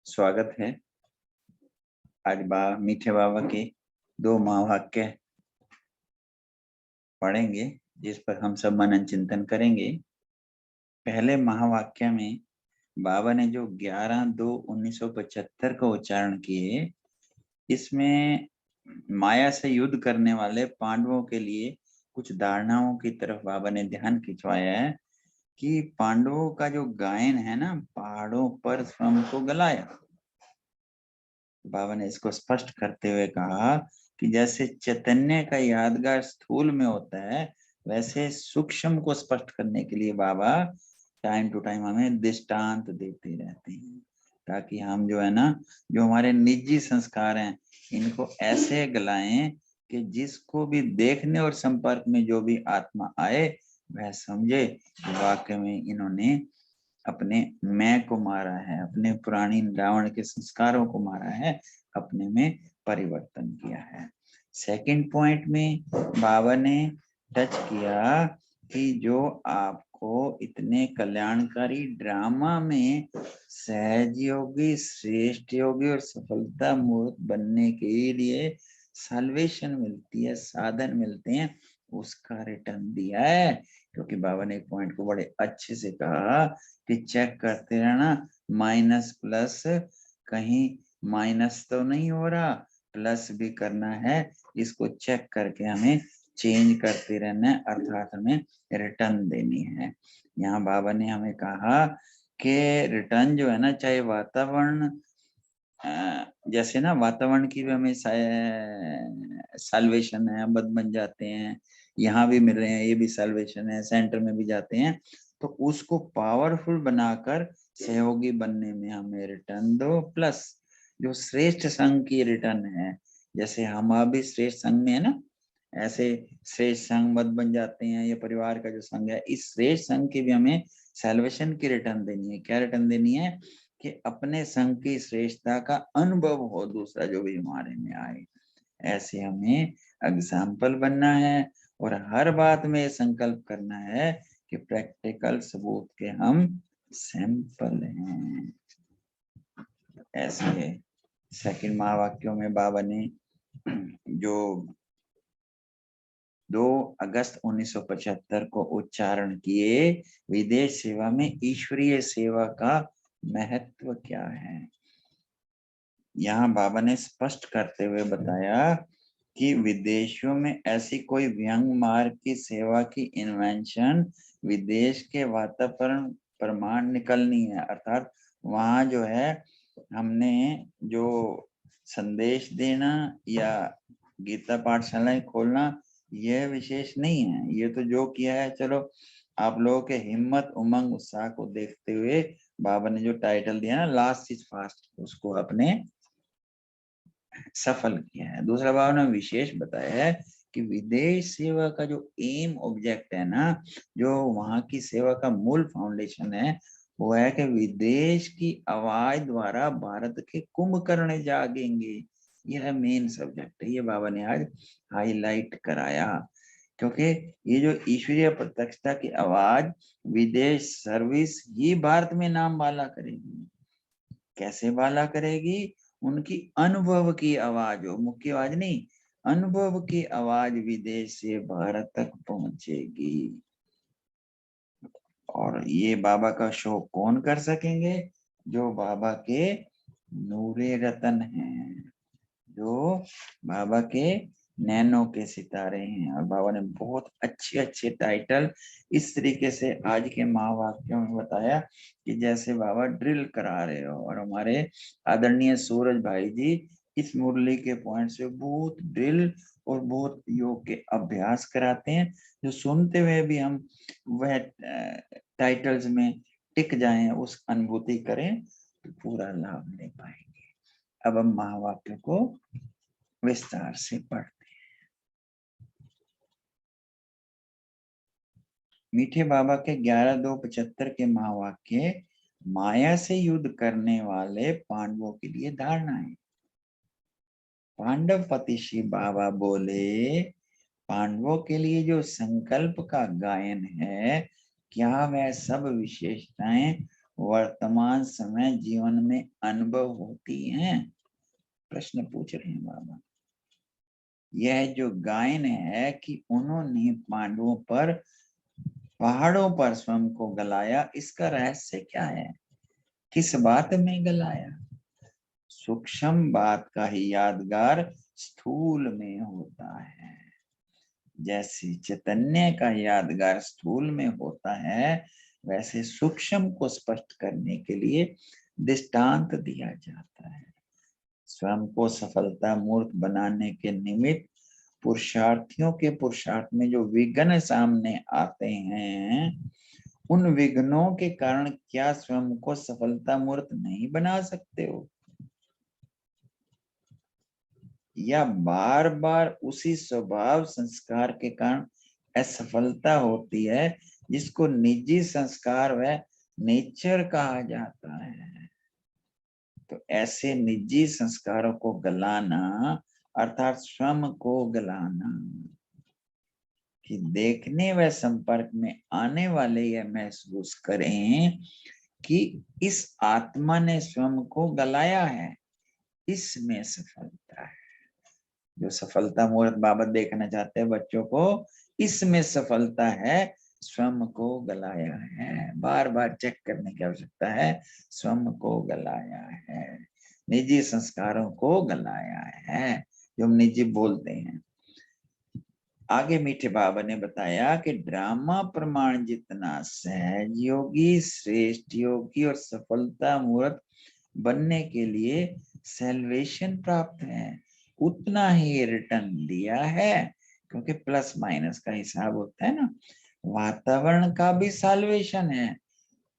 स्वागत है। आज मीठे बाबा के 2 महावाक्य पढ़ेंगे जिस पर हम सब मनन चिंतन करेंगे। पहले महावाक्य में बाबा ने जो 11/2/1975 का उच्चारण किए, इसमें माया से युद्ध करने वाले पांडवों के लिए कुछ धारणाओं की तरफ बाबा ने ध्यान खिंचवाया है कि पांडवों का जो गायन है ना, पहाड़ों पर स्वयं को गलाया। बाबा ने इसको स्पष्ट करते हुए कहा कि जैसे चैतन्य का यादगार स्थूल में होता है, वैसे सूक्ष्म को स्पष्ट करने के लिए बाबा टाइम टू टाइम हमें दृष्टांत देते रहते हैं, ताकि हम जो है ना, जो हमारे निजी संस्कार हैं, इनको ऐसे गलाएं कि जिसको भी देखने और संपर्क में जो भी आत्मा आए, वह समझे कि वाकई में इन्होंने अपने मैं को मारा है, अपने पुरानी रावण के संस्कारों को मारा है, अपने में परिवर्तन किया है। सेकंड पॉइंट में बाबा ने टच किया कि जो आपको इतने कल्याणकारी ड्रामा में सहज योगी, श्रेष्ठ योगी और सफलता मूर्त बनने के लिए सल्वेशन मिलती है, साधन मिलते हैं, उसका रिटर्न दिया है। क्योंकि बाबा ने एक पॉइंट को बड़े अच्छे से कहा कि चेक करते रहना, माइनस प्लस कहीं माइनस तो नहीं हो रहा, प्लस भी करना है, इसको चेक करके हमें चेंज करते रहना है, अर्थात हमें रिटर्न देनी है। यहाँ बाबा ने हमें कहा कि रिटर्न जो है ना, चाहे वातावरण जैसे ना, वातावरण की भी हमें साल्वेशन है, बद बन जाते हैं, यहाँ भी मिल रहे हैं, ये भी साल्वेशन है, सेंटर में भी जाते हैं, तो उसको पावरफुल बनाकर सहयोगी बनने में हमें रिटर्न दो, प्लस जो श्रेष्ठ संघ की रिटर्न है, जैसे हम अभी श्रेष्ठ संघ में है ना, ऐसे श्रेष्ठ संघ मत बन जाते हैं, ये परिवार का जो संघ है, इस श्रेष्ठ संघ की भी हमें सैल्वेशन की रिटर्न देनी है। क्या रिटर्न देनी है? कि अपने संघ की श्रेष्ठता का अनुभव हो दूसरा जो भी हमारे में आए, ऐसे हमें एग्जाम्पल बनना है और हर बात में संकल्प करना है कि प्रैक्टिकल सबूत के हम सैंपल हैं। ऐसे सेकंड महावाक्यों में बाबा ने जो 2 अगस्त 1975 को उच्चारण किए, विदेश सेवा में ईश्वरीय सेवा का महत्व क्या है, यहाँ बाबा ने स्पष्ट करते हुए बताया कि विदेशों में ऐसी कोई व्यंग मार्ग की सेवा की इन्वेंशन विदेश के वातावरण प्रमाण निकलनी है। अर्थात वहाँ जो है, हमने जो संदेश देना या गीता पाठशालाएं खोलना, यह विशेष नहीं है। ये तो जो किया है, चलो आप लोगों के हिम्मत, उमंग, उत्साह को देखते हुए बाबा ने जो टाइटल दिया ना, लास्ट इज फास्ट, उसको अपने सफल किया है। दूसरा बाबा ने विशेष बताया है कि विदेश सेवा का जो एम ऑब्जेक्ट है ना, जो वहां की सेवा का मूल फाउंडेशन है, वो है कि विदेश की आवाज द्वारा भारत के कुंभकर्ण जागेंगे। यह मेन सब्जेक्ट है, ये बाबा ने आज हाईलाइट कराया। क्योंकि ये जो ईश्वरीय प्रत्यक्षता की आवाज विदेश सर्विस ही भारत में नाम वाला करेगी। कैसे वाला करेगी? उनकी अनुभव की आवाज हो, मुख्य आवाज नहीं, अनुभव की आवाज विदेश से भारत तक पहुंचेगी। और ये बाबा का शो कौन कर सकेंगे? जो बाबा के नूरे रतन हैं, जो बाबा के नैनो के सितारे हैं। और बाबा ने बहुत अच्छे अच्छे टाइटल इस तरीके से आज के महावाक्यों में बताया कि जैसे बाबा ड्रिल करा रहे हो। और हमारे आदरणीय सूरज भाई जी इस मुरली के पॉइंट से बहुत ड्रिल और बहुत योग के अभ्यास कराते हैं, जो सुनते हुए भी हम वह टाइटल्स में टिक जाएं, उस अनुभूति करें, तो पूरा लाभ ले पाएंगे। अब हम महावाक्य को विस्तार से पढ़ते हैं। मीठे बाबा के 11/2/75 के महावाक्य माया से युद्ध करने वाले पांडवों के लिए धारणाएं। पांडव पति श्री बाबा बोले, पांडवों के लिए जो संकल्प का गायन है, क्या वह सब विशेषताएं वर्तमान समय जीवन में अनुभव होती हैं? प्रश्न पूछ रहे हैं बाबा। यह जो गायन है कि उन्होंने पांडवों पर पहाड़ों पर स्वयं को गलाया, इसका रहस्य क्या है? किस बात में गलाया? सूक्ष्म बात का ही यादगार स्थूल में होता है। जैसे चैतन्य का यादगार स्थूल में होता है, वैसे सूक्ष्म को स्पष्ट करने के लिए दृष्टांत दिया जाता है। स्वयं को सफलता मूर्त बनाने के निमित्त पुरुषार्थियों के पुरुषार्थ में जो विघ्न सामने आते हैं, उन विघ्नों के कारण क्या स्वयं को सफलता मूर्त नहीं बना सकते हो? या बार बार उसी स्वभाव संस्कार के कारण असफलता होती है, जिसको निजी संस्कार व नेचर कहा जाता है। तो ऐसे निजी संस्कारों को गलाना अर्थात स्वयं को गलाना, कि देखने व संपर्क में आने वाले यह महसूस करें कि इस आत्मा ने स्वयं को गलाया है, इसमें सफलता है। जो सफलता मुहूर्त बाबत देखना चाहते हैं बच्चों को, इसमें सफलता है, स्वयं को गलाया है। बार बार चेक करने की आवश्यकता है, स्वयं को गलाया है, निजी संस्कारों को गलाया है, जो हम निजी बोलते हैं। आगे मीठे बाबा ने बताया कि ड्रामा प्रमाण जितना सहज योगी, श्रेष्ठ योगी और सफलता मूर्त बनने के लिए सैल्वेशन प्राप्त है, उतना ही रिटर्न दिया है। क्योंकि प्लस माइनस का हिसाब होता है ना, वातावरण का भी सैल्वेशन है,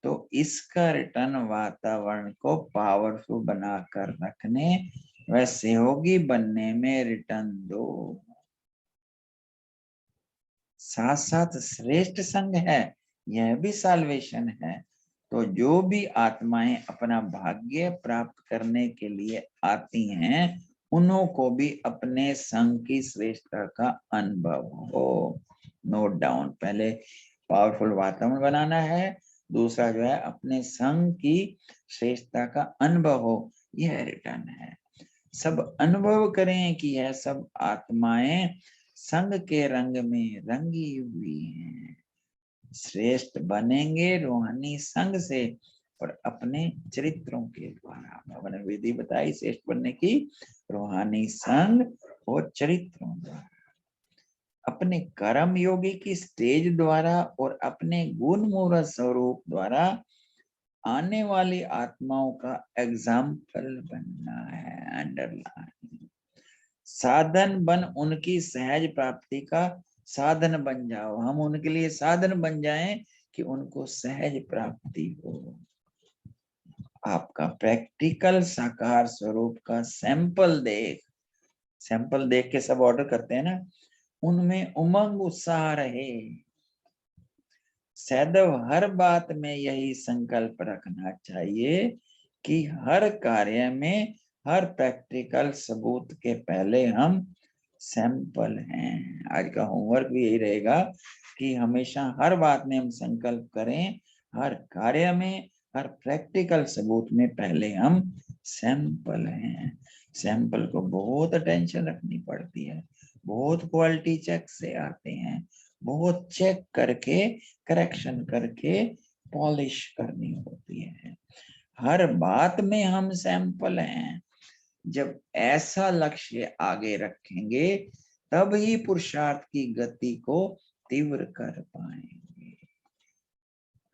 तो इसका रिटर्न वातावरण को पावरफुल बनाकर रखने व सहयोगी बनने में रिटर्न दो। साथ साथ श्रेष्ठ संघ है, यह भी साल्वेशन है। तो जो भी आत्माएं अपना भाग्य प्राप्त करने के लिए आती हैं, उन्हों को भी अपने संघ की श्रेष्ठता का अनुभव हो। नोट डाउन, पहले पावरफुल वातावरण बनाना है, दूसरा जो है अपने संघ की श्रेष्ठता का अनुभव हो, यह रिटर्न है। सब अनुभव करें कि यह सब आत्माएं संग के रंग में रंगी हुई हैं। श्रेष्ठ बनेंगे रूहानी संग से और अपने चरित्रों के द्वारा। बाबा ने विधि बताई श्रेष्ठ बनने की, रूहानी संग और चरित्रों द्वारा, अपने कर्म योगी की स्टेज द्वारा और अपने गुण मूर्त स्वरूप द्वारा आने वाली आत्माओं का एग्जाम्पल बनना है। अंडरलाइन, साधन बन उनकी सहज प्राप्ति का साधन बन जाओ। हम उनके लिए साधन बन जाएं कि उनको सहज प्राप्ति हो। आपका प्रैक्टिकल साकार स्वरूप का सैंपल देख के सब ऑर्डर करते हैं ना, उनमें उमंग उत्साह रहे। सदैव हर बात में यही संकल्प रखना चाहिए कि हर कार्य में, हर प्रैक्टिकल सबूत के पहले हम सैंपल हैं। आज का होमवर्क भी यही रहेगा कि हमेशा हर बात में हम संकल्प करें, हर कार्य में, हर प्रैक्टिकल सबूत में पहले हम सैंपल हैं। सैंपल को बहुत अटेंशन रखनी पड़ती है, बहुत क्वालिटी चेक से आते हैं, बहुत चेक करके, करेक्शन करके पॉलिश करनी होती है। हर बात में हम सैंपल हैं। जब ऐसा लक्ष्य आगे रखेंगे, तब ही पुरुषार्थ की गति को तीव्र कर पाएंगे।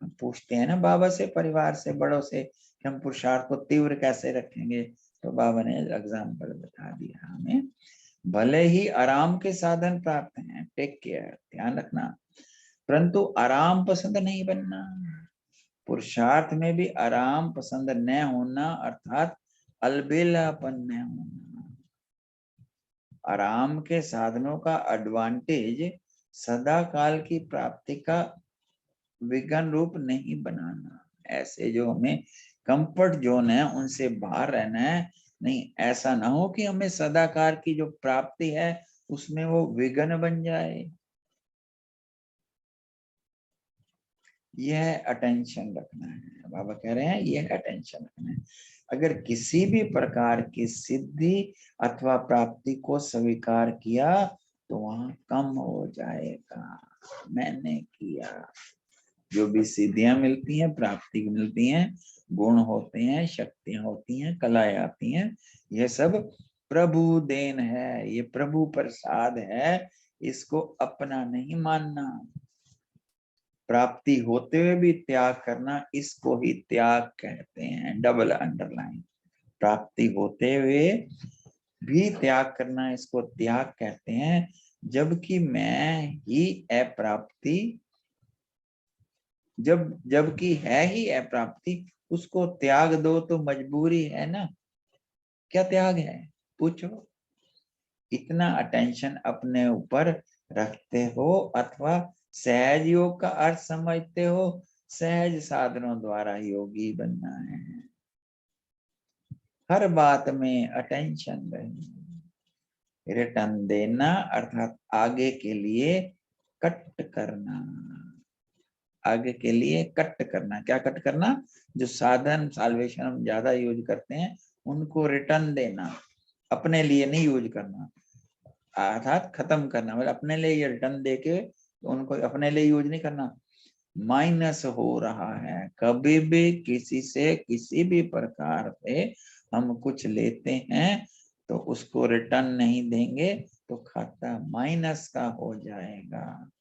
हम पूछते हैं ना बाबा से, परिवार से, बड़ों से, कि हम पुरुषार्थ को तीव्र कैसे रखेंगे, तो बाबा ने एग्जाम्पल बता दिया हमें। भले ही आराम के साधन प्राप्त हैं, टेक केयर, ध्यान रखना, परंतु आराम पसंद नहीं बनना। पुरुषार्थ में भी आराम पसंद न होना अर्थात अलबेलापन न होना। आराम के साधनों का एडवांटेज सदा काल की प्राप्ति का विघ्न रूप नहीं बनाना। ऐसे जो हमें कंफर्ट जोन है उनसे बाहर रहना है, नहीं ऐसा ना हो कि हमें सदाकार की जो प्राप्ति है उसमें वो विघ्न बन जाए। यह अटेंशन रखना है। बाबा कह रहे हैं यह अटेंशन रखना है। अगर किसी भी प्रकार की सिद्धि अथवा प्राप्ति को स्वीकार किया तो वहां कम हो जाएगा। मैंने किया, जो भी सिद्धियां मिलती हैं, प्राप्ति मिलती हैं, गुण होते हैं, शक्तियां होती हैं, कलाएं आती हैं, यह सब प्रभु देन है, ये प्रभु प्रसाद है, इसको अपना नहीं मानना। प्राप्ति होते हुए भी त्याग करना, इसको ही त्याग कहते हैं। डबल अंडरलाइन, प्राप्ति होते हुए भी त्याग करना, इसको त्याग कहते हैं। जबकि मैं ही अप्राप्ति, जबकि है ही अप्राप्ति, उसको त्याग दो तो मजबूरी है ना। क्या त्याग है पूछो। इतना अटेंशन अपने ऊपर रखते हो अथवा सहज योग का अर्थ समझते हो, सहज साधनों द्वारा योगी बनना है। हर बात में अटेंशन रहे। रिटर्न देना अर्थात आगे के लिए कट करना। आगे के लिए कट करना, क्या कट करना? जो साधन साल्वेशन हम ज्यादा यूज करते हैं उनको रिटर्न देना, अपने लिए नहीं यूज करना, अर्थात खत्म करना। मतलब अपने लिए रिटर्न देके उनको अपने लिए यूज नहीं करना। माइनस हो रहा है, कभी भी किसी से किसी भी प्रकार से हम कुछ लेते हैं तो उसको रिटर्न नहीं देंगे तो खाता माइनस का हो जाएगा।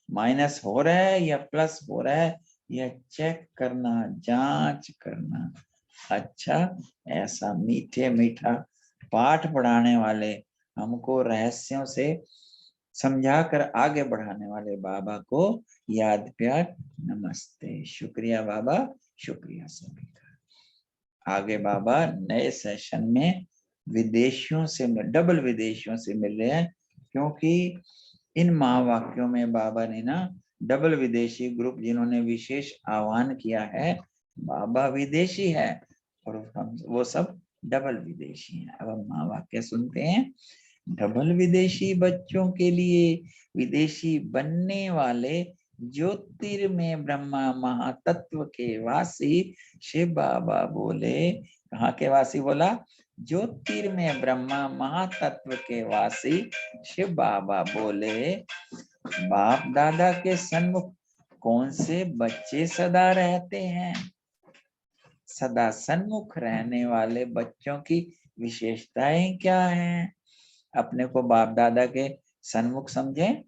माइनस हो रहा है या प्लस हो रहा है, यह चेक करना, जांच करना। अच्छा, ऐसा मीठे मीठा पाठ पढ़ाने वाले, हमको रहस्यों से समझा कर आगे बढ़ाने वाले बाबा को याद प्यार नमस्ते। शुक्रिया बाबा, शुक्रिया सभी का। आगे बाबा नए सेशन में विदेशियों से, डबल विदेशियों से मिल रहे हैं, क्योंकि इन महावाक्यों में बाबा ने ना डबल विदेशी ग्रुप जिन्होंने विशेष आह्वान किया है, बाबा विदेशी है और हम वो सब डबल विदेशी हैं। अब हम महावाक्य सुनते हैं। डबल विदेशी बच्चों के लिए विदेशी बनने वाले ज्योतिर्मय ब्रह्मा महातत्व के वासी शिव बाबा बोले। कहाँ के वासी बोला? ज्योतिर्मय ब्रह्मा महातत्व के वासी शिव बाबा बोले, बाप दादा के सन्मुख कौन से बच्चे सदा रहते हैं? सदा सन्मुख रहने वाले बच्चों की विशेषताएं क्या हैं? अपने को बाप दादा के सन्मुख समझें।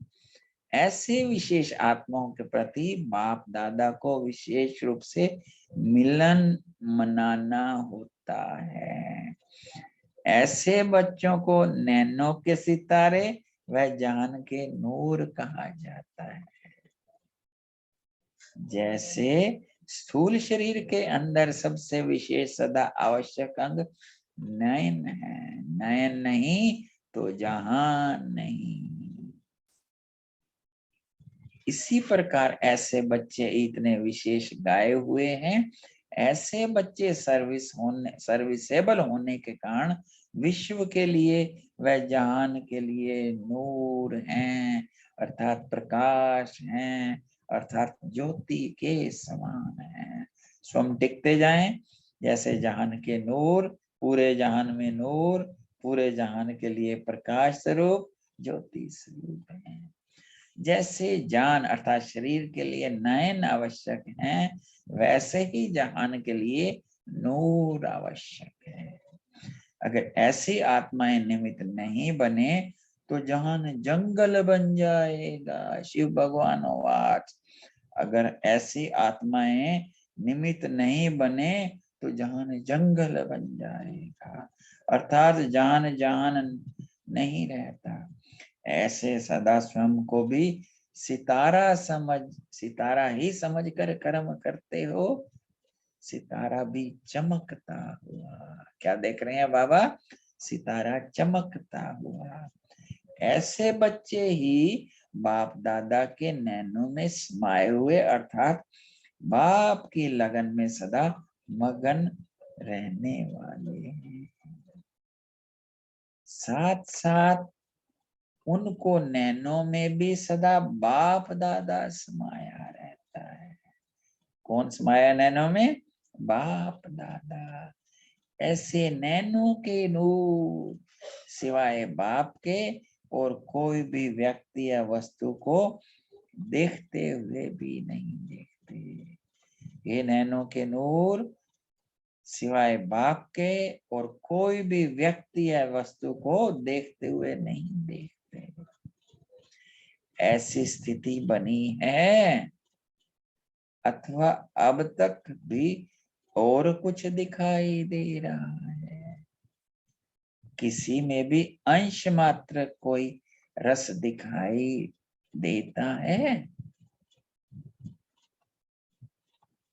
ऐसे विशेष आत्माओं के प्रति बाप दादा को विशेष रूप से मिलन मनाना होता है। ऐसे बच्चों को नैनो के सितारे व जान के नूर कहा जाता है। जैसे स्थूल शरीर के अंदर सबसे विशेष सदा आवश्यक अंग नयन है, नयन नहीं तो जहान नहीं। इसी प्रकार ऐसे बच्चे इतने विशेष गाए हुए हैं। ऐसे बच्चे सर्विसेबल होने के कारण विश्व के लिए व जहान के लिए नूर हैं, अर्थात प्रकाश हैं, अर्थात ज्योति के समान हैं। स्वयं टिकते जाएं जैसे जहान के नूर, पूरे जहान में नूर, पूरे जहान के लिए प्रकाश स्वरूप ज्योति स्वरूप है। जैसे जान अर्थात शरीर के लिए नयन आवश्यक है, वैसे ही जहान के लिए नूर आवश्यक है। अगर ऐसी आत्माएं निमित्त नहीं बने तो जहान जंगल बन जाएगा। शिव भगवान वाच, अगर ऐसी आत्माएं निमित्त नहीं बने तो जहान जंगल बन जाएगा, अर्थात जहान जहान नहीं रहता। ऐसे सदा स्वयं को भी सितारा ही समझ कर कर्म करते हो। सितारा भी चमकता हुआ, क्या देख रहे हैं बाबा? सितारा चमकता हुआ। ऐसे बच्चे ही बाप दादा के नैनों में समाये हुए, अर्थात बाप की लगन में सदा मगन रहने वाले हैं। साथ साथ उनको नैनों में भी सदा बाप दादा समाया रहता है। कौन समाया नैनो में? बाप दादा। ऐसे नैनो के नूर सिवाय बाप के और कोई भी व्यक्ति या वस्तु को देखते हुए भी नहीं देखते। ये नैनो के नूर सिवाय बाप के और कोई भी व्यक्ति या वस्तु को देखते हुए नहीं देखते। ऐसी स्थिति बनी है अथवा अब तक भी और कुछ दिखाई दे रहा है? किसी में भी अंश मात्र कोई रस दिखाई देता है?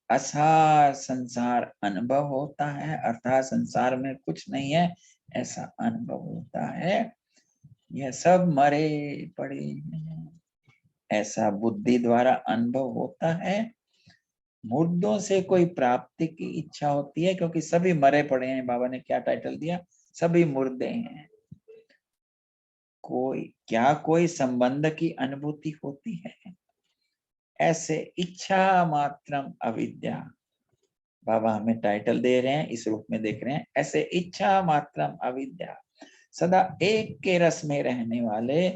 असार संसार अनुभव होता है, अर्थात संसार में कुछ नहीं है ऐसा अनुभव होता है। यह सब मरे पड़े हैं ऐसा बुद्धि द्वारा अनुभव होता है। मुर्दों से कोई प्राप्ति की इच्छा होती है क्योंकि सभी मरे पड़े हैं। बाबा ने क्या टाइटल दिया? सभी मुर्दे हैं। कोई संबंध की अनुभूति होती है? ऐसे इच्छा मात्रम अविद्या। बाबा हमें टाइटल दे रहे हैं, इस रूप में देख रहे हैं। ऐसे इच्छा मात्रम अविद्या, सदा एक के रस में रहने वाले,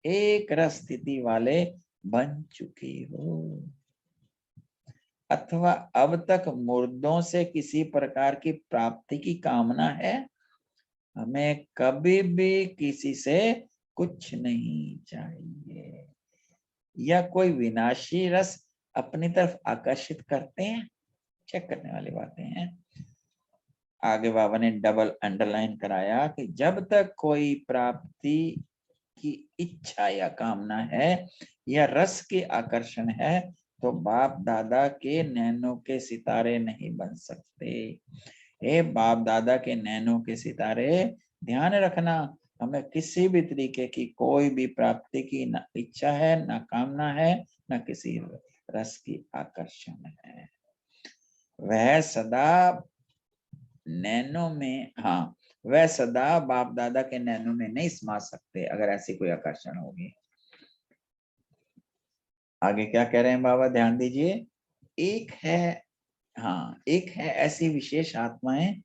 एक रस स्थिति वाले बन चुके हो। अथवा अब तक मुर्दों से किसी प्रकार की प्राप्ति की कामना है? हमें कभी भी किसी से कुछ नहीं चाहिए। या कोई विनाशी रस अपनी तरफ आकर्षित करते हैं? चेक करने वाली बातें हैं। आगे बाबा ने डबल अंडरलाइन कराया कि जब तक कोई प्राप्ति की इच्छा या कामना है या रस के आकर्षण है तो बाप दादा के नैनो के सितारे नहीं बन सकते। हे बाप दादा के नैनो के सितारे, ध्यान रखना, हमें किसी भी तरीके की कोई भी प्राप्ति की न इच्छा है, न कामना है, न किसी रस की आकर्षण है। वह सदा नैनो में, हाँ, वह सदा बाप दादा के नैनो में नहीं समा सकते अगर ऐसी कोई आकर्षण होगी। आगे क्या कह रहे हैं बाबा, ध्यान दीजिए। एक है, हाँ, एक है ऐसी विशेष आत्माएं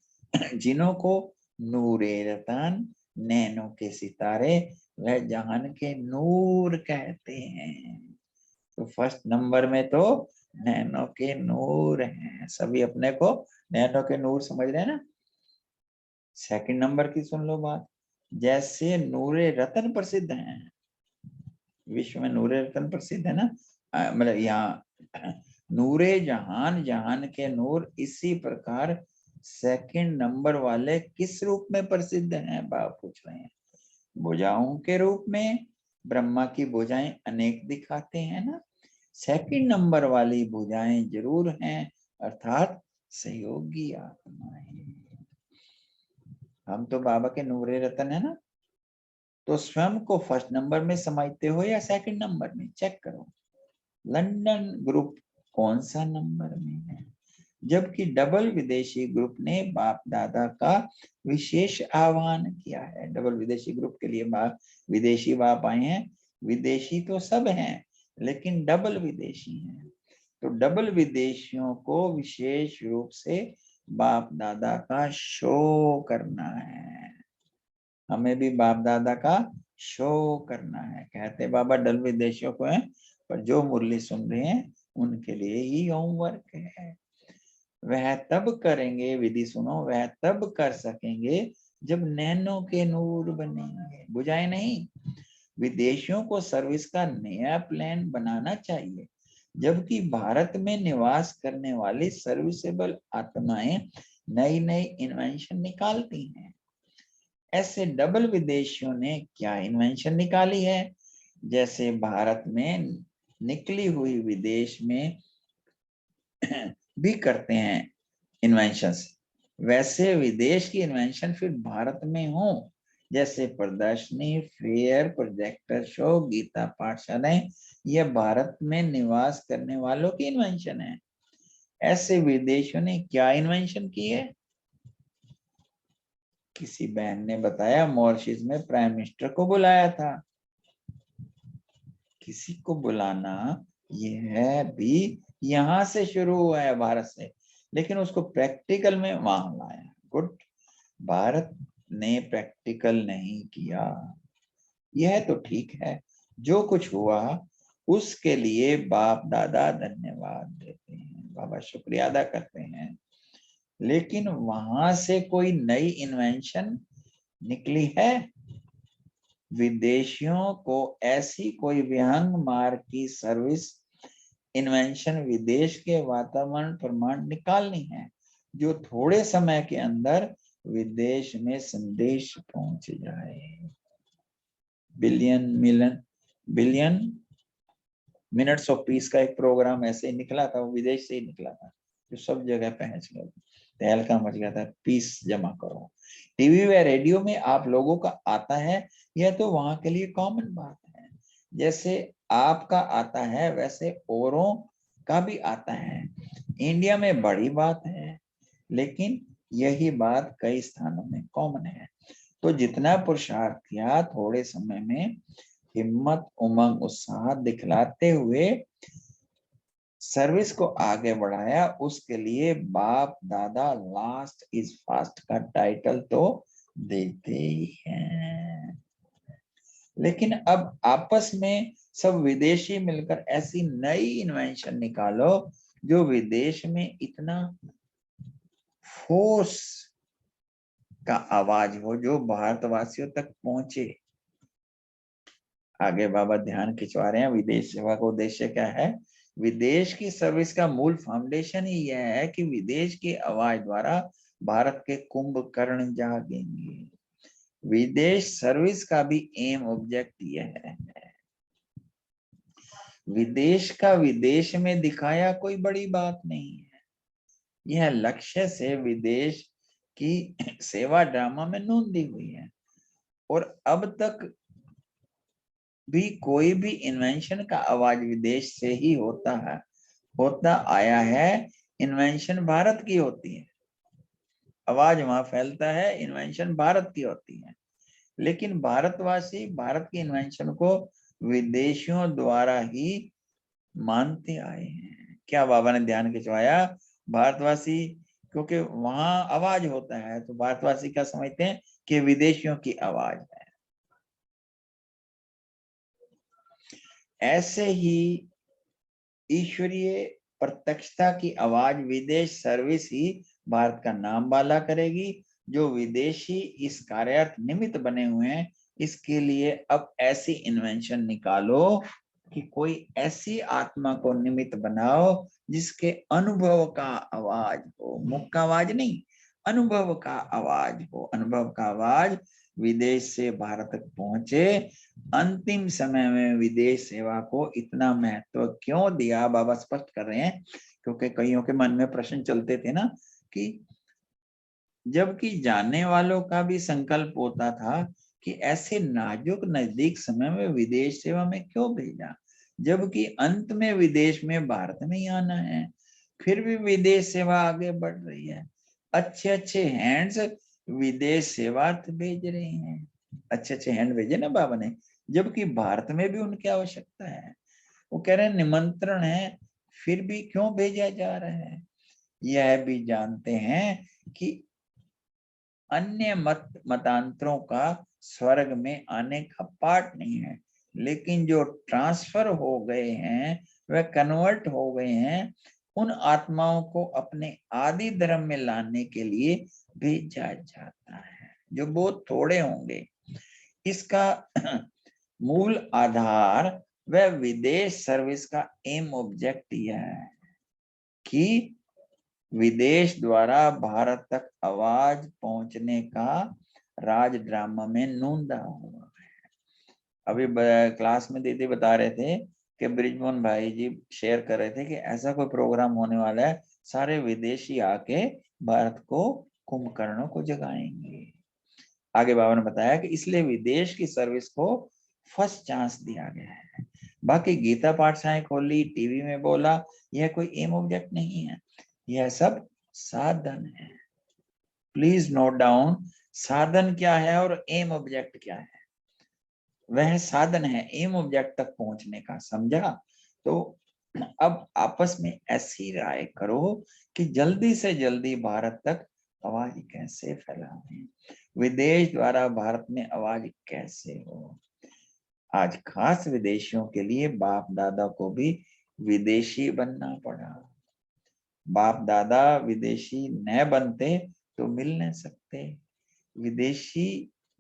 जिन्हों को नूरे रतन, नैनो के सितारे वह जहान के नूर कहते हैं। तो फर्स्ट नंबर में तो नैनो के नूर हैं। सभी अपने को नैनो के नूर समझ रहे हैं ना। सेकंड नंबर की सुन लो बात। जैसे नूरे रतन प्रसिद्ध हैं, विश्व में नूरे रतन प्रसिद्ध है ना, मतलब यहाँ नूरे जहान, जहान के नूर, इसी प्रकार सेकंड नंबर वाले किस रूप में प्रसिद्ध हैं? बाप पूछ रहे हैं। भुजाओं के रूप में। ब्रह्मा की भुजाएं अनेक दिखाते हैं ना, सेकंड नंबर वाली भुजाएं जरूर हैं, अर्थात सहयोगी आत्माएं। हम तो बाबा के नूरे रतन है ना, तो स्वयं को फर्स्ट नंबर में समझते हो या सेकंड नंबर में? चेक करो। लंदन ग्रुप कौन सा नंबर में है? जबकि डबल विदेशी ग्रुप ने बाप दादा का विशेष आह्वान किया है। डबल विदेशी ग्रुप के लिए विदेशी बाप आए हैं। विदेशी तो सब हैं लेकिन डबल विदेशी हैं, तो डबल विदेशियों को विशेष रूप से बाप दादा का शो करना है। हमें भी बाप दादा का शो करना है। कहते बाबा डबल विदेशियों को है, पर जो मुरली सुन रहे हैं उनके लिए ही होमवर्क है। वह तब करेंगे, विधि सुनो, वह तब कर सकेंगे जब नैनो के नूर बनेंगे, बुझाए नहीं। विदेशियों को सर्विस का नया प्लान बनाना चाहिए, जबकि भारत में निवास करने वाली सर्विसेबल आत्माएं नई नई इन्वेंशन निकालती हैं। ऐसे डबल विदेशियों ने क्या इन्वेंशन निकाली है? जैसे भारत में निकली हुई विदेश में भी करते हैं इन्वेंशंस, वैसे विदेश की इन्वेंशन फिर भारत में हो। जैसे प्रदर्शनी, फेयर, प्रोजेक्टर शो, गीता पाठशालाएं, यह भारत में निवास करने वालों की इन्वेंशन है। ऐसे विदेशों ने क्या इन्वेंशन की है? किसी बहन ने बताया मॉरिशस में प्राइम मिनिस्टर को बुलाया था। किसी को बुलाना ये है भी यहाँ से शुरू हुआ है भारत से, लेकिन उसको प्रैक्टिकल में वहां लाया। गुड, भारत ने प्रैक्टिकल नहीं किया, यह तो ठीक है। जो कुछ हुआ उसके लिए बाप दादा धन्यवाद देते हैं, बाबा शुक्रिया अदा करते हैं, लेकिन वहां से कोई नई इन्वेंशन निकली है? विदेशियों को ऐसी कोई विहंग मार्ग की सर्विस इन्वेंशन विदेश के वातावरण प्रमाण निकालनी है जो थोड़े समय के अंदर विदेश में संदेश पहुंच जाए। बिलियन मिनट्स ऑफ पीस का एक प्रोग्राम ऐसे ही निकला था, वो विदेश से ही निकला था, जो सब जगह पहुंच गया, तहलका मच गया था, पीस जमा करो। टीवी व रेडियो में आप लोगों का आता है, यह तो वहां के लिए कॉमन बात है। जैसे आपका आता है वैसे औरों का भी आता है। इंडिया में बड़ी बात है, लेकिन यही बात कई स्थानों में कॉमन है। तो जितना पुरुषार्थ किया, थोड़े समय में हिम्मत उमंग उत्साह दिखलाते हुए सर्विस को आगे बढ़ाया, उसके लिए बाप दादा लास्ट इज फास्ट का टाइटल तो देते ही हैं। लेकिन अब आपस में सब विदेशी मिलकर ऐसी नई इन्वेंशन निकालो जो विदेश में इतना फोर्स का आवाज हो, जो भारतवासियों तक पहुंचे। आगे बाबा ध्यान खिंचवा रहे हैं, विदेश सेवा का उद्देश्य क्या है? विदेश की सर्विस का मूल फाउंडेशन ही यह है कि विदेश की आवाज द्वारा भारत के कुंभकर्ण जागेंगे। विदेश सर्विस का भी एम ऑब्जेक्ट यह है। विदेश का विदेश में दिखाया कोई बड़ी बात नहीं है, यह लक्ष्य से विदेश की सेवा ड्रामा में नोंदी हुई है। और अब तक भी कोई भी इन्वेंशन का आवाज विदेश से ही होता आया है। इन्वेंशन भारत की होती है, आवाज वहां फैलता है, इन्वेंशन भारत की होती है। लेकिन भारतवासी भारत की इन्वेंशन को विदेशियों द्वारा ही मानते आए हैं। क्या बाबा ने ध्यान खिंचवाया? भारतवासी, क्योंकि वहां आवाज होता है, तो भारतवासी क्या समझते हैं कि विदेशियों की आवाज है। ऐसे ही ईश्वरीय प्रत्यक्षता की आवाज विदेश सर्विस ही भारत का नाम बाला करेगी। जो विदेशी इस कार्यार्थ निमित्त बने हुए हैं, इसके लिए अब ऐसी इन्वेंशन निकालो कि कोई ऐसी आत्मा को निमित्त बनाओ जिसके अनुभव का आवाज हो, मुख का आवाज नहीं, अनुभव का आवाज हो। अनुभव का आवाज विदेश से भारत तक पहुंचे। अंतिम समय में विदेश सेवा को इतना महत्व क्यों दिया, बाबा स्पष्ट कर रहे हैं। क्योंकि कईयों के मन में प्रश्न चलते थे ना कि जबकि जानने वालों का भी संकल्प होता था कि ऐसे नाजुक नजदीक समय में विदेश सेवा में क्यों भेजा, जबकि अंत में विदेश में भारत में ही आना है। फिर भी विदेश सेवा आगे बढ़ रही है। अच्छे अच्छे हैंड्स विदेश सेवा भेज रहे हैं, अच्छे अच्छे हैंड भेजे ना बाबा ने, जबकि भारत में भी उनकी आवश्यकता है। वो कह रहे हैं निमंत्रण है, फिर भी क्यों भेजा जा रहा है? यह भी जानते हैं कि अन्य मतांतरों का स्वर्ग में आने का पाठ नहीं है, लेकिन जो ट्रांसफर हो गए हैं, वह कन्वर्ट हो गए हैं, उन आत्माओं को अपने आदि धर्म में लाने के लिए भेजा जाता है, जो बहुत थोड़े होंगे। इसका मूल आधार वह विदेश सर्विस का एम ऑब्जेक्ट यह है कि विदेश द्वारा भारत तक आवाज पहुंचने का राज ड्रामा में नूंदा हुआ है। अभी क्लास में दीदी बता रहे थे कि ब्रिजमोहन भाई जी शेयर कर रहे थे कि ऐसा कोई प्रोग्राम होने वाला है, सारे विदेशी आके भारत को कुंभकर्णों को जगाएंगे। आगे बाबा ने बताया कि इसलिए विदेश की सर्विस को फर्स्ट चांस दिया गया है। बाकी गीता पाठशालाएं खोली, टीवी में बोला, यह कोई एम ऑब्जेक्ट नहीं है, यह सब साधन है। प्लीज नोट डाउन, साधन क्या है और एम ऑब्जेक्ट क्या है। वह साधन है एम ऑब्जेक्ट तक पहुंचने का, समझा? तो अब आपस में ऐसी राय करो कि जल्दी से जल्दी भारत तक आवाज कैसे फैलाएं, विदेश द्वारा भारत में आवाज कैसे हो। आज खास विदेशियों के लिए बाप दादा को भी विदेशी बनना पड़ा। बाप दादा विदेशी न बनते तो मिल नहीं सकते। विदेशी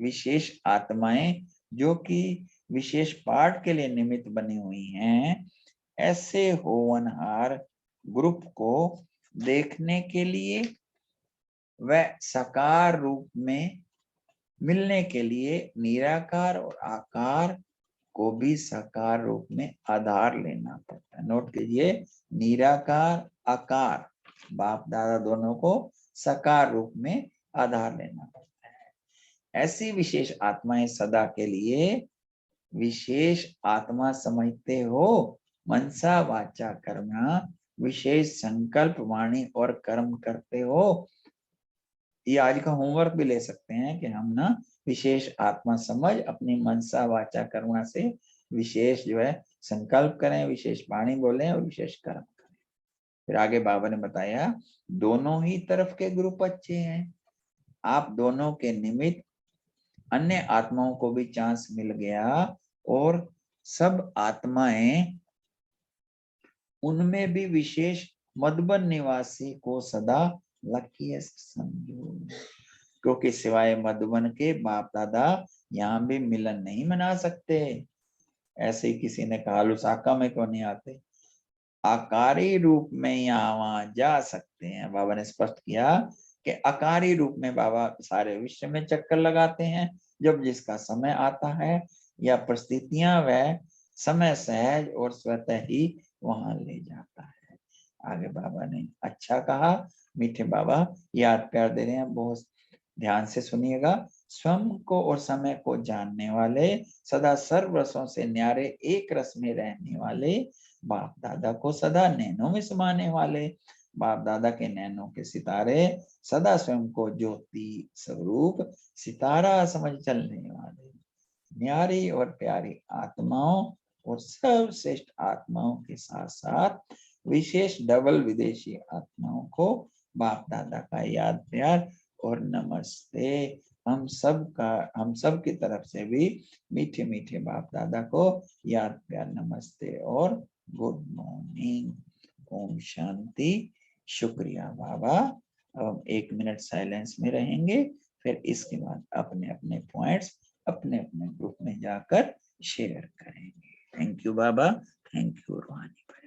विशेष आत्माएं जो कि विशेष पाठ के लिए निमित्त बनी हुई हैं, ऐसे होनहार ग्रुप को देखने के लिए व साकार रूप में मिलने के लिए निराकार और आकार को भी साकार रूप में आधार लेना पड़ता है। नोट कीजिए, निराकार आकार, बाप दादा दोनों को साकार रूप में आधार लेना पड़ता है। ऐसी विशेष आत्माएं सदा के लिए विशेष आत्मा समझते हो, मनसा वाचा कर्मणा, विशेष संकल्प वाणी और कर्म करते हो। ये आज का होमवर्क भी ले सकते हैं कि हम ना विशेष आत्मा समझ अपनी मनसा वाचा कर्मणा से विशेष जो है संकल्प करें, विशेष वाणी बोलें और विशेष कर्म करें। फिर आगे बाबा ने बताया दोनों ही तरफ के ग्रुप अच्छे हैं। आप दोनों के निमित्त अन्य आत्माओं को भी चांस मिल गया और सब आत्माएं उनमें भी विशेष मधुबन निवासी को सदा लकीएस्ट समझो, क्योंकि सिवाय मधुबन के बाप दादा यहाँ भी मिलन नहीं मना सकते। ऐसे ही किसी ने कहा लुसाका में क्यों नहीं आते, आकारी रूप में यहाँ वहां जा सकते हैं। बाबा ने स्पष्ट किया कि आकारी रूप में बाबा सारे विश्व में चक्कर लगाते हैं, जब जिसका समय आता है या परिस्थितियां वह समय सहज और स्वतः ही वहां ले जाता है। आगे बाबा ने अच्छा कहा, मीठे बाबा याद प्यार दे रहे हैं, बहुत ध्यान से सुनिएगा। स्वयं को और समय को जानने वाले, सदा सर्व रसों से न्यारे एक रस में रहने वाले, बाप दादा को सदा नैनों में समाने वाले, बाप दादा के नैनों के सितारे, सदा स्वयं को ज्योति स्वरूप सितारा समझ चलने वाले, न्यारी और प्यारी आत्माओं और सर्वश्रेष्ठ आत्माओं के साथ साथ विशेष डबल विदेशी आत्माओं को बाप दादा का याद प्यार और नमस्ते। हम सब की तरफ से भी मीठे मीठे बाप दादा को याद प्यार नमस्ते और गुड मॉर्निंग। ओम शांति। शुक्रिया बाबा। अब हम 1 मिनट साइलेंस में रहेंगे, फिर इसके बाद अपने अपने पॉइंट्स अपने अपने ग्रुप में जाकर शेयर करेंगे। Thank you Baba, thank you रूहानी परिवार।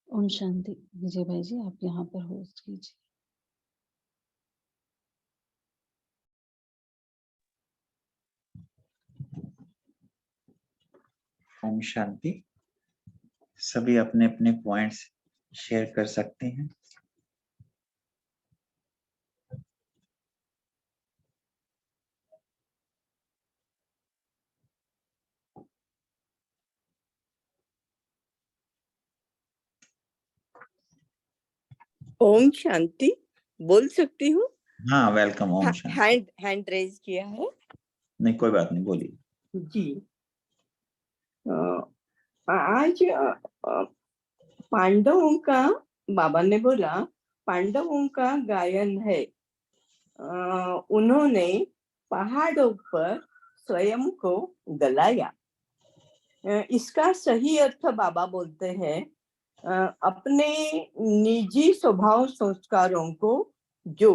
ओम शांति। विजय भाई जी आप यहाँ पर होस्ट कीजिए। ओम शांति। सभी अपने अपने पॉइंट्स शेयर कर सकते हैं। ओम शांति। बोल सकती हूँ? हाँ welcome. Om Shanti. Hand raise किया है। नहीं कोई बात नहीं, बोलिए जी। आज पांडवों का, बाबा ने बोला पांडवों का गायन है। उन्होंने पहाड़ों पर स्वयं को गलाया। इसका सही अर्थ बाबा बोलते हैं, अपने निजी स्वभाव संस्कारों को जो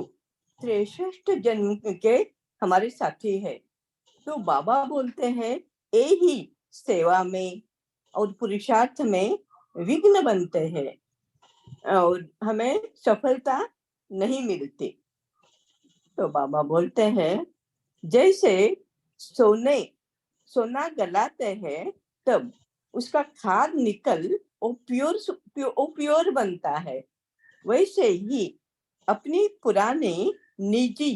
63 जन्म के हमारे साथी है, तो बाबा बोलते हैं यही सेवा में और पुरुषार्थ में विघ्न बनते हैं और हमें सफलता नहीं मिलती। तो बाबा बोलते हैं जैसे सोना गलाते हैं तब उसका खाद निकल वो प्योर बनता है, वैसे ही अपनी पुराने निजी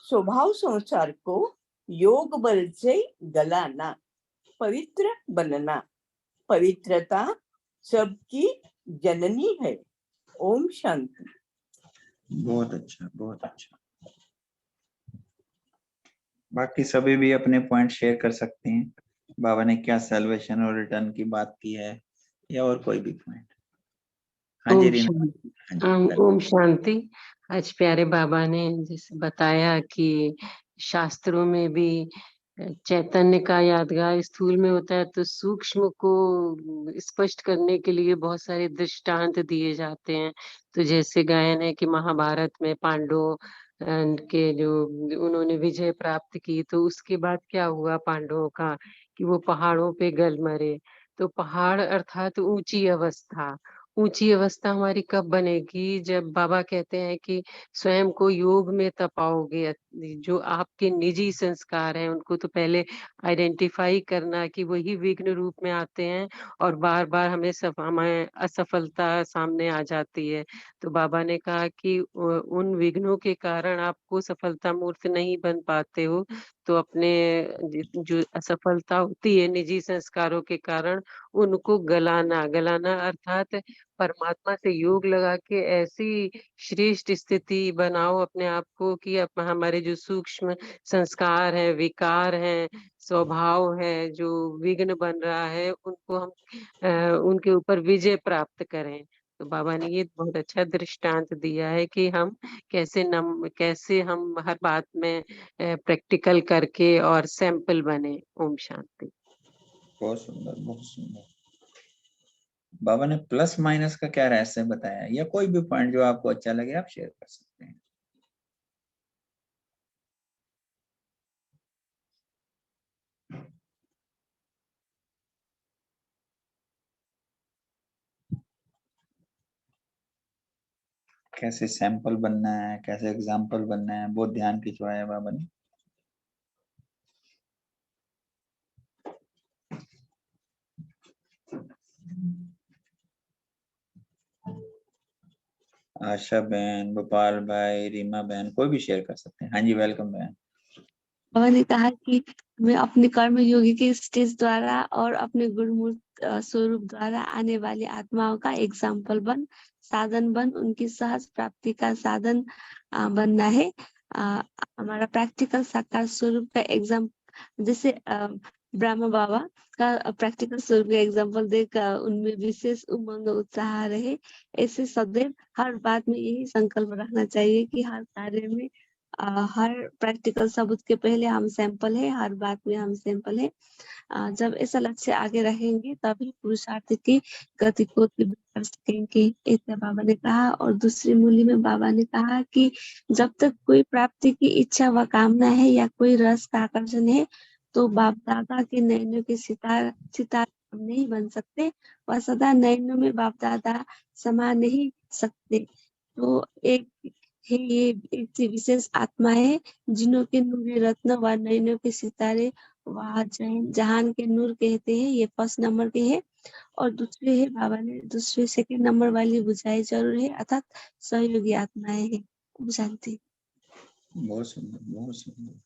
स्वभाव संसार को योग बल से गलाना, पवित्र बनना। पवित्रता सबकी जननी है। ओम शांति। बहुत अच्छा, बहुत अच्छा। बाकी सभी भी अपने पॉइंट शेयर कर सकते हैं, बाबा ने क्या सैल्वेशन और रिटर्न की बात की है या और कोई भी पॉइंट। हाँ जी ओम रीना। शांति। हाँ जी, ओम शांति। आज प्यारे बाबा ने जैसे बताया कि शास्त्रों में भी चैतन्य का यादगार स्थूल में होता है, तो सूक्ष्म को स्पष्ट करने के लिए बहुत सारे दृष्टांत दिए जाते हैं। तो जैसे गायन है कि महाभारत में पांडवों के जो उन्होंने विजय प्राप्त की, तो उसके बाद क्या हुआ पांडवों का कि वो पहाड़ों पे गल मरे। तो पहाड़ अर्थात ऊंची अवस्था। ऊंची अवस्था हमारी कब बनेगी? जब बाबा कहते हैं कि स्वयं को योग में तपाओगे। जो आपके निजी संस्कार हैं उनको तो पहले आइडेंटिफाई करना कि वही विघ्न रूप में आते हैं और बार बार हमें असफलता सामने आ जाती है। तो बाबा ने कहा कि उन विघ्नों के कारण आपको सफलता मूर्त नहीं बन पाते हो। तो अपने जो असफलता होती है निजी संस्कारों के कारण, उनको गलाना। गलाना अर्थात परमात्मा से योग लगा के ऐसी श्रेष्ठ स्थिति बनाओ अपने आप को कि हमारे जो सूक्ष्म संस्कार हैं, विकार हैं, स्वभाव है, जो विघ्न बन रहा है, उनको हम उनके ऊपर विजय प्राप्त करें। तो बाबा ने ये बहुत अच्छा दृष्टांत दिया है कि हम कैसे हम हर बात में प्रैक्टिकल करके और सैंपल बने। ओम शांति। बहुत सुंदर, बहुत सुंदर। बाबा ने प्लस माइनस का क्या रहस्य बताया, या कोई भी पॉइंट जो आपको अच्छा लगे आप शेयर कर सकते हैं। कैसे सैंपल बनना है, कैसे एग्जाम्पल बनना है, बहुत ध्यान खिंचवाया बाबा ने। आशा बहन, गोपाल भाई, रीमा बहन, कोई भी शेयर कर सकते हैं। हाँ जी, वेलकम बहन। बाबा ने कहा कि मैं अपने कर्म योगी के स्टेज द्वारा और अपने गुरुमूर्त स्वरूप द्वारा आने वाली आत्माओं का एग्जाम्पल बन, साधन बन, उनकी सहज प्राप्ति का साधन बनना है। हमारा प्रैक्टिकल साकार स्वरूप का एग्जाम, जैसे ब्रह्मा बाबा का प्रैक्टिकल स्वरूप का एग्जाम्पल देकर उनमें विशेष उमंग उत्साह रहे। ऐसे सदैव हर बात में यही संकल्प रखना चाहिए कि हर कार्य में हर प्रैक्टिकल सबूत के पहले हम सैंपल है, हर बात में हम सैंपल है। जब ऐसा लक्ष्य आगे रहेंगे तभी पुरुषार्थ की गति को तीव्र कर सकेंगे, ऐसे बाबा ने कहा। और दूसरी मूली में बाबा ने कहा कि जब तक कोई प्राप्ति की इच्छा व कामना है या कोई रस का आकर्षण है, तो बाप दादा के नयनों के सितारे हम नहीं बन सकते, वह सदा नयनों में बाप दादा समा नहीं सकते। तो एक है ये एक विशेष आत्मा है जिन्हों के नूर रत्न व नयनों के सितारे वह जहान के नूर कहते हैं, ये फर्स्ट नंबर के है। और दूसरे है बाबा ने दूसरे सेकंड नंबर वाली बुझाई जरूर है, अर्थात सहयोगी आत्माएं है। शांति। बहुत सुंदर, बहुत सुंदर।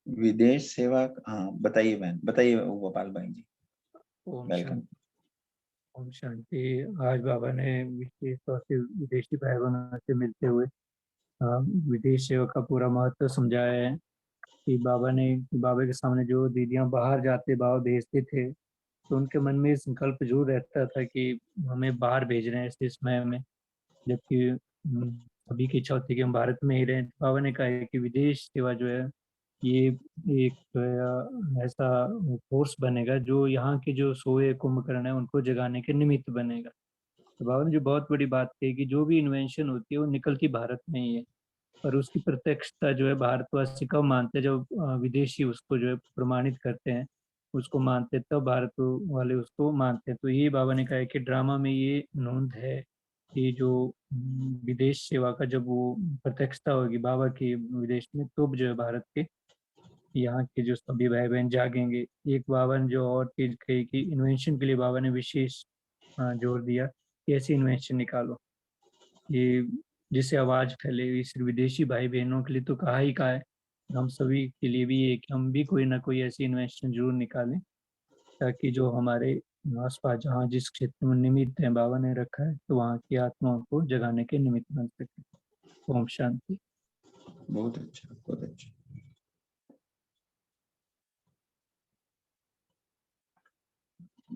विदेश सेवा, हाँ बताइए बहन, बताइए गोपाल भाई जी। वेलकम। ओम शांति। आज बाबा ने विशेष तौर से विदेशी भाई बहनों से मिलते हुए विदेश सेवा का पूरा महत्व समझाया है कि बाबा के सामने जो दीदियां बाहर जाते बाबा भेजते थे, तो उनके मन में संकल्प जरूर रहता था कि हमें बाहर भेज रहे हैं इस समय में, जबकि सभी की इच्छा होती है कि हम भारत में ही रहें। तो बाबा ने कहा है कि विदेश सेवा जो है ये एक ऐसा फोर्स बनेगा जो यहाँ के जो सोए कुंभकर्ण है उनको जगाने के निमित्त बनेगा। तो बाबा ने जो बहुत बड़ी बात कही कि जो भी इन्वेंशन होती है वो निकलती भारत में ही है, पर उसकी प्रत्यक्षता जो है भारतवासी कब मानते हैं, जब विदेशी उसको जो है प्रमाणित करते हैं, उसको मानते हैं, तब भारत वाले उसको मानते हैं। तो ये बाबा ने कहा है कि ड्रामा में ये नोंद है कि जो विदेश सेवा का जब वो प्रत्यक्षता होगी बाबा की विदेश में, तब जो है भारत के यहाँ के जो सभी भाई बहन जागेंगे। एक बाबा ने जो और चीज कही कि इन्वेंशन के लिए बाबा ने विशेष जोर दिया कि ऐसी इन्वेंशन निकालो ये जिससे आवाज फैले। ये सिर्फ विदेशी भाई बहनों के लिए तो कहा ही कहा है, हम सभी के लिए भी है कि हम भी कोई ना कोई ऐसी इन्वेंशन जरूर निकालें, ताकि जो हमारे आसपास जहाँ जिस क्षेत्र में निमित्त है बाबा ने रखा है, तो वहाँ की आत्माओं को जगाने के निमित्त बन सके। ओम शांति। बहुत अच्छा, बहुत अच्छा।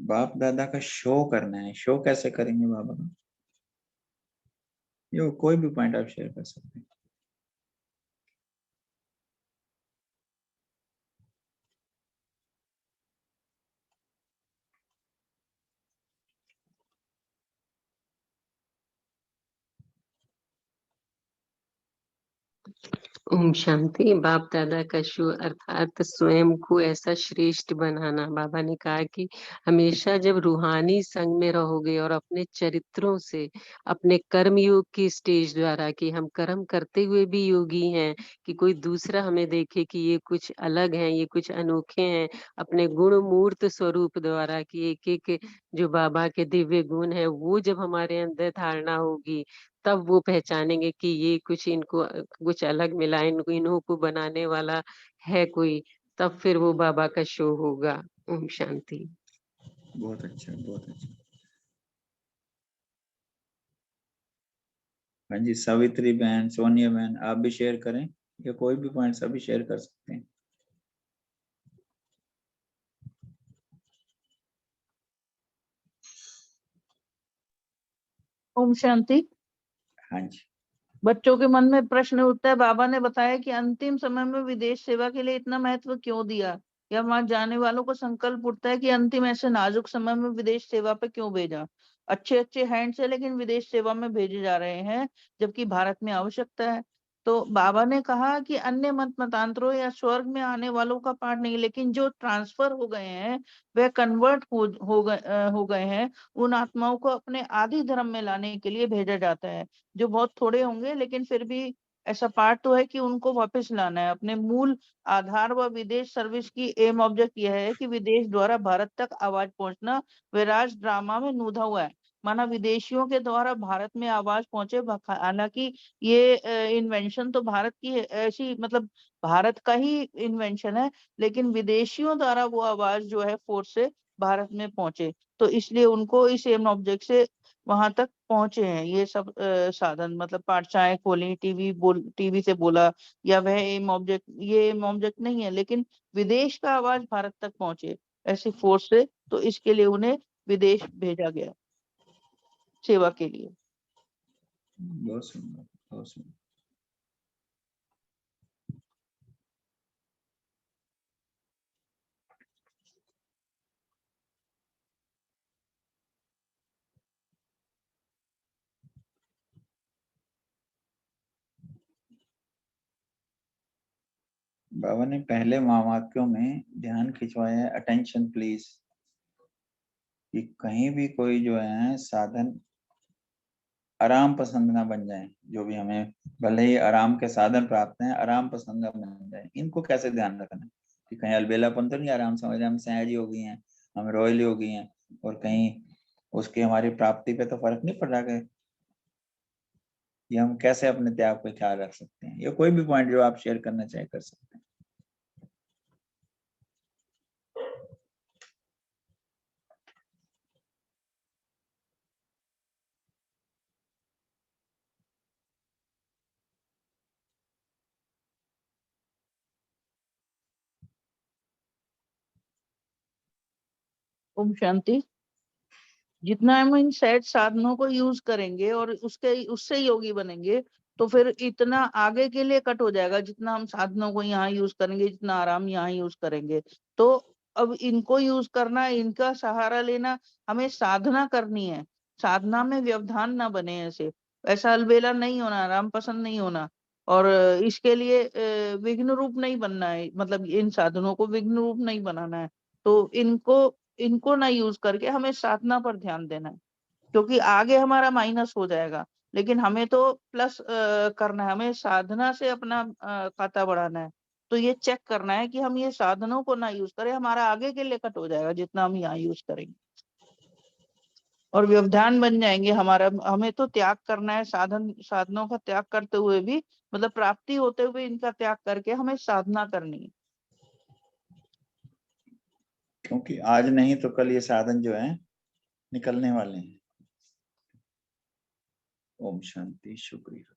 बाप दादा का शो करना है, शो कैसे करेंगे बाबा का? ये कोई भी पॉइंट आप शेयर कर सकते हैं। ओम शांति। बाप दादा का शो अर्थात स्वयं को ऐसा श्रेष्ठ बनाना। बाबा ने कहा कि हमेशा जब रूहानी संग में रहोगे और अपने चरित्रों से, अपने कर्म योग की स्टेज द्वारा, कि हम कर्म करते हुए भी योगी हैं, कि कोई दूसरा हमें देखे कि ये कुछ अलग हैं, ये कुछ अनोखे हैं, अपने गुण मूर्त स्वरूप द्वारा, कि एक एक जो बाबा के दिव्य गुण है वो जब हमारे अंदर धारणा होगी, तब वो पहचानेंगे कि ये कुछ इनको कुछ अलग मिला, इनको इन्हों को बनाने वाला है कोई, तब फिर वो बाबा का शो होगा। ओम शांति। बहुत अच्छा, बहुत अच्छा। हाँ जी, सावित्री बहन, सोनिया बहन, आप भी शेयर करें या कोई भी पॉइंट सभी शेयर कर सकते हैं। ओम शांति। हाँ जी। बच्चों के मन में प्रश्न उठता है, बाबा ने बताया कि अंतिम समय में विदेश सेवा के लिए इतना महत्व क्यों दिया, या वहां जाने वालों को संकल्प उठता है कि अंतिम ऐसे नाजुक समय में विदेश सेवा पे क्यों भेजा। अच्छे अच्छे हैंड से लेकिन विदेश सेवा में भेजे जा रहे हैं, जबकि भारत में आवश्यकता है। तो बाबा ने कहा कि अन्य मत मतांतरों या स्वर्ग में आने वालों का पाठ नहीं, लेकिन जो ट्रांसफर हो गए हैं, वह कन्वर्ट हो गए हैं, उन आत्माओं को अपने आदि धर्म में लाने के लिए भेजा जाता है, जो बहुत थोड़े होंगे, लेकिन फिर भी ऐसा पार्ट तो है कि उनको वापस लाना है अपने मूल आधार। व विदेश सर्विस की एम ऑब्जेक्ट यह है कि विदेश द्वारा भारत तक आवाज पहुंचना विराज ड्रामा में नूधा हुआ है, माना विदेशियों के द्वारा भारत में आवाज पहुंचे। हालांकि ये इन्वेंशन तो भारत की ऐसी मतलब भारत का ही इन्वेंशन है, लेकिन विदेशियों द्वारा वो आवाज जो है फोर्स से भारत में पहुंचे, तो इसलिए उनको इस एम ऑब्जेक्ट से वहां तक पहुंचे हैं ये सब साधन। मतलब पाठशालाएं खोली, टीवी से बोला, या वह एम ऑब्जेक्ट, ये एम ऑब्जेक्ट नहीं है, लेकिन विदेश का आवाज भारत तक पहुंचे ऐसी फोर्स से, तो इसके लिए उन्हें विदेश भेजा गया सेवा के लिए। बहुत सुंदर, बहुत सुंदर। बाबा ने पहले महावाक्यों में ध्यान खिंचवाया है, अटेंशन प्लीज, कि कहीं भी कोई जो है साधन आराम पसंद ना बन जाए। जो भी हमें भले ही आराम के साधन प्राप्त हैं, आराम पसंद ना बन जाए। इनको कैसे ध्यान रखना है कि कहीं अलबेलापन तो नहीं, आराम समझ हम सहज योगी हैं, हम रॉयल योगी हैं, और कहीं उसकी हमारी प्राप्ति पे तो फर्क नहीं पड़ रहा है। ये हम कैसे अपने त्याग पे ख्याल रख सकते हैं? ये कोई भी पॉइंट जो आप शेयर करना चाहे कर सकते हैं। ओम शांति। जितना हम इन सेट साधनों को यूज करेंगे और उससे योगी बनेंगे, तो फिर इतना आगे के लिए कट हो जाएगा, जितना हम साधनों को यहाँ यूज करेंगे, जितना आराम यहाँ यूज करेंगे। तो अब इनको यूज करना, इनका सहारा लेना, हमें साधना करनी है। साधना में व्यवधान ना बने, ऐसा अलबेला नहीं होना, राम पसंद नहीं होना। और इसके लिए विघ्न रूप नहीं बनना है, मतलब इन साधनों को विघ्न रूप नहीं बनाना है। तो इनको ना यूज करके हमें साधना पर ध्यान देना है, क्योंकि आगे हमारा माइनस हो जाएगा। लेकिन हमें तो प्लस करना है, हमें साधना से अपना खाता बढ़ाना है। तो ये चेक करना है कि हम ये साधनों को ना यूज करें, हमारा आगे के लिए कट हो जाएगा जितना हम यहाँ यूज करेंगे, और व्यवधान बन जाएंगे हमारा। हमें तो त्याग करना है, साधनों का त्याग करते हुए भी, मतलब प्राप्ति होते हुए इनका त्याग करके हमें साधना करनी है। क्योंकि आज नहीं तो कल ये साधन जो है निकलने वाले हैं। ओम शांति, शुक्रिया।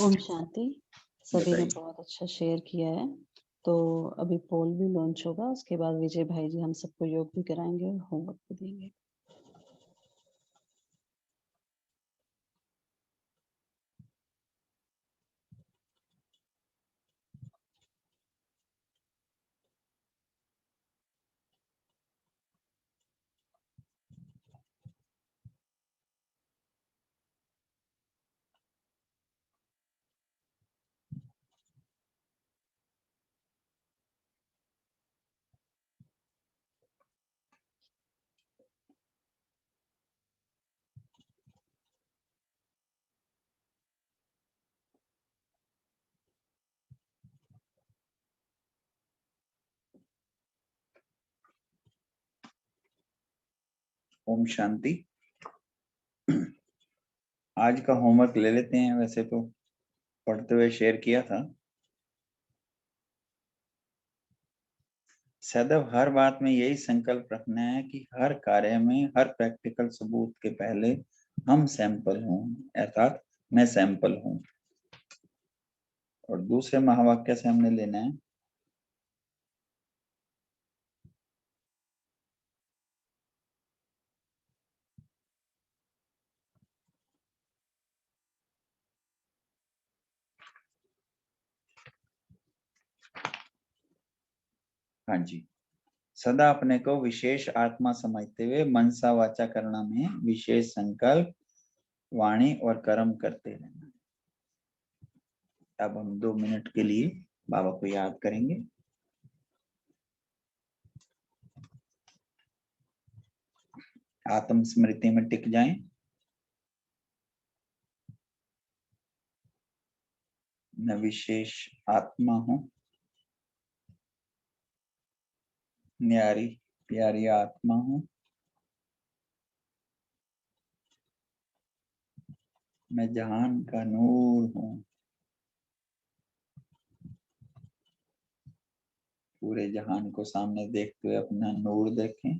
ओम शांति। सभी ने बताइए। बहुत अच्छा शेयर किया है। तो अभी पोल भी लॉन्च होगा, उसके बाद विजय भाई जी हम सबको योग भी कराएंगे और होमवर्क भी देंगे। ओम शांति। आज का होमवर्क ले लेते हैं। वैसे तो पढ़ते हुए शेयर किया था। सदैव हर बात में यही संकल्प रखना है कि हर कार्य में, हर प्रैक्टिकल सबूत के पहले हम सैंपल हों, अर्थात मैं सैंपल हूं। और दूसरे महावाक्य से हमने लेना है, हाँ जी, सदा अपने को विशेष आत्मा समझते हुए मनसा वाचा करना में विशेष संकल्प, वाणी और कर्म करते रहना। अब हम 2 मिनट के लिए बाबा को याद करेंगे। आत्म स्मृति में टिक जाएं। मैं विशेष आत्मा हूं, न्यारी प्यारी आत्मा हूं। मैं जहान का नूर हूं। पूरे जहान को सामने देखते हुए अपना नूर देखें।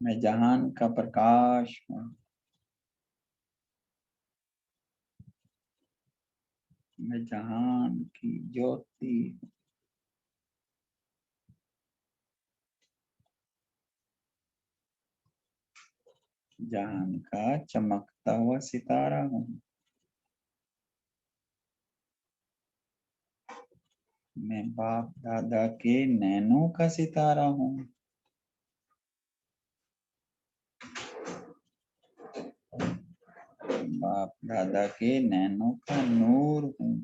मैं जहान का प्रकाश हूं। मैं जहान की ज्योति हूं। जहान का चमकता हुआ सितारा हूं। मैं बाप दादा के नैनों का सितारा हूं। बाप दादा के नैनों का नूर हूं।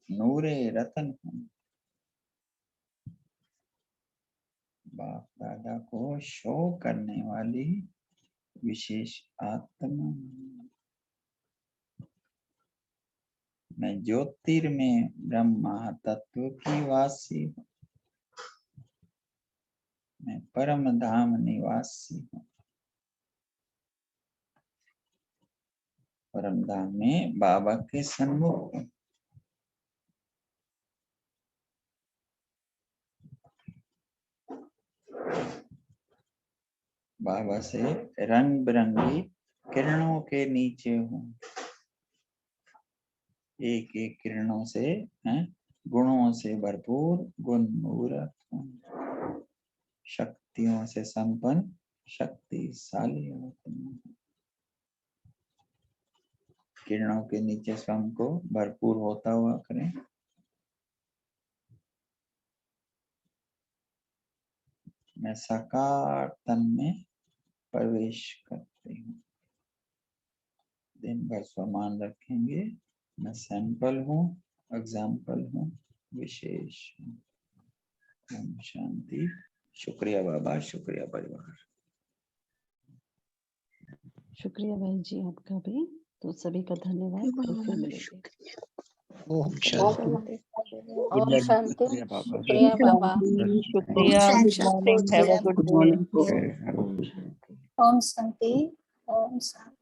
नूरे रतन हूं। बाप दादा को शो करने वाली विशेष आत्मा हूं। मैं ज्योतिर्मय ब्रह्मा तत्व की वासी हूं। मैं परम धाम निवासी हूं। परम धाम में बाबा के सन्मुख हूं। बाबा से रंग बिरंगी किरणों के नीचे हूं। एक एक किरणों से गुणों से भरपूर गुण मूरत हूं। शक्तियों से संपन्न शक्तिशाली आत्मा। किरणों के नीचे स्वयं को भरपूर होता हुआ करें। मैं साकार तन में प्रवेश करती हूँ। दिन भर स्वमान रखेंगे। मैं सैंपल हूँ, एग्जाम्पल हूँ, विशेष हूँ। ओम शांति। शुक्रिया बाबा, शुक्रिया परिवार। शुक्रिया भाई जी आपका भी। तो सभी का धन्यवाद। कल फिर मिलेंगे। ओम शांति। ओम शांति। शुक्रिया बाबा। शुक्रिया बाबा। शुक्रिया, good morning, have a good day. ओम शांति। ओम शांति। ओम शांति।